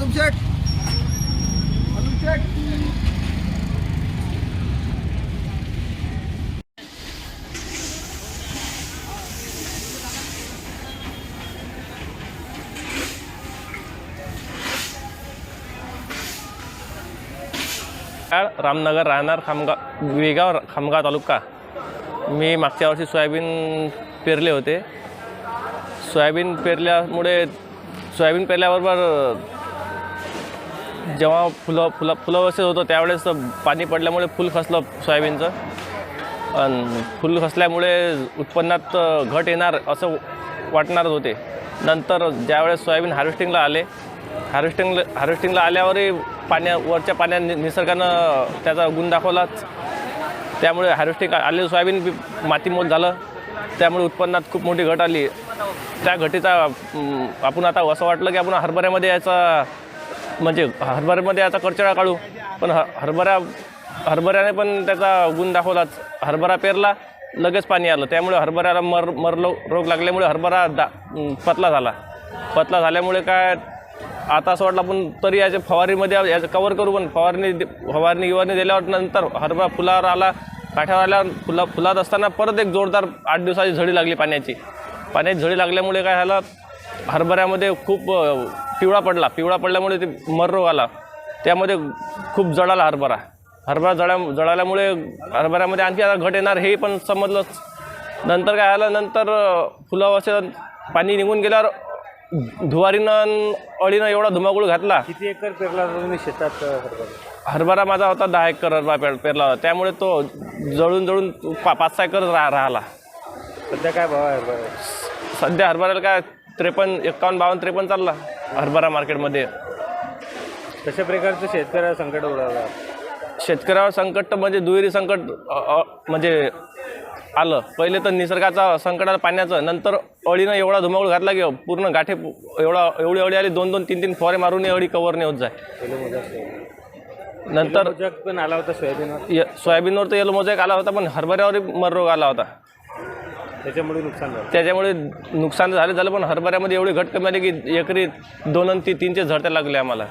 अनुचेक अनुचेक रामनगर राहणार वेगाव खामगाव तालुका। मी मागच्या वर्षी सोयाबीन पेरले होते। सोयाबीन पेरल्याबरोबर जेव्हा फुलं बसत होतं त्यावेळेस पाणी पडल्यामुळे फुल खसलं सोयाबीनचं आणि फुल खसल्यामुळे उत्पन्नात घट येणार असं वाटणार होते। नंतर ज्यावेळेस सोयाबीन हार्वेस्टिंगला आल्यावरही वरच्या पाण्यात निसर्गानं त्याचा गुण दाखवलाच। त्यामुळे हार्वेस्टिंग आलेलं सोयाबीन मातीमोल झालं, त्यामुळे उत्पन्नात खूप मोठी घट आली। त्या घटीचा आपण आता असं वाटलं की आपण हरभऱ्यामध्ये याचा करचळा काढू, पण हरभऱ्याने पण त्याचा गुण दाखवलाच। हरभरा पेरला, लगेच पाणी आलं, त्यामुळे हरभऱ्याला रोग लागल्यामुळे हरभरा पतला झाल्यामुळे काय आता असं वाटलं आपण तरी याच्या फवारणीमध्ये याचं कवर करू, पण फवारणी दिल्यावर नंतर हरभरा फुलावर आला, काठ्यावर आल्यावर फुलात असताना परत एक जोरदार 8 दिवसाची झडी लागली पाण्याची झडी लागल्यामुळे काय झालं, हरभऱ्यामध्ये खूप पिवळा पडल्यामुळे ते मर रोग आला। त्यामध्ये खूप जळाला हरभरा जळाल्यामुळे हरभऱ्यामध्ये आणखी आता घट येणार हे पण समजलंच। नंतर काय झालं, नंतर फुलावस्थेत पाणी निघून गेल्यावर धुवारीनं अळीनं एवढा धुमाकूळ घातला। किती एकर पेरला तुम्ही शेतात हरभरा माझा होता 10 एकर हरभरा पेरला होता, त्यामुळे तो जळून 5-6 एकर राहिला। सध्या काय भाव आहे? सध्या हरभऱ्याला काय 53, 51, 52, 53 चालला हरभरा मार्केटमध्ये। कशा प्रकारचं शेतकऱ्यावर संकट उडालं? शेतकऱ्यावर संकट म्हणजे दुहेरी संकट म्हणजे आलं। पहिले तर निसर्गाचा संकट आलं पाण्याचं, नंतर अळीनं एवढा धुमाकूळ घातला की पूर्ण गाठे एवढी अळी आली, 2-2, 3-3 फवारे मारून अळी कव्हर नाही होत जाय। नंतर पण आला होता सोयाबीनवर तर येलो मोजॅक आला होता, पण हरभऱ्यावर मर रोग आला होता। त्याच्यामुळे नुकसान झालं, पण हरभऱ्यामध्ये एवढी घट कमी आली की एकरी 2 आणि 3चे झडत्या लागले आम्हाला।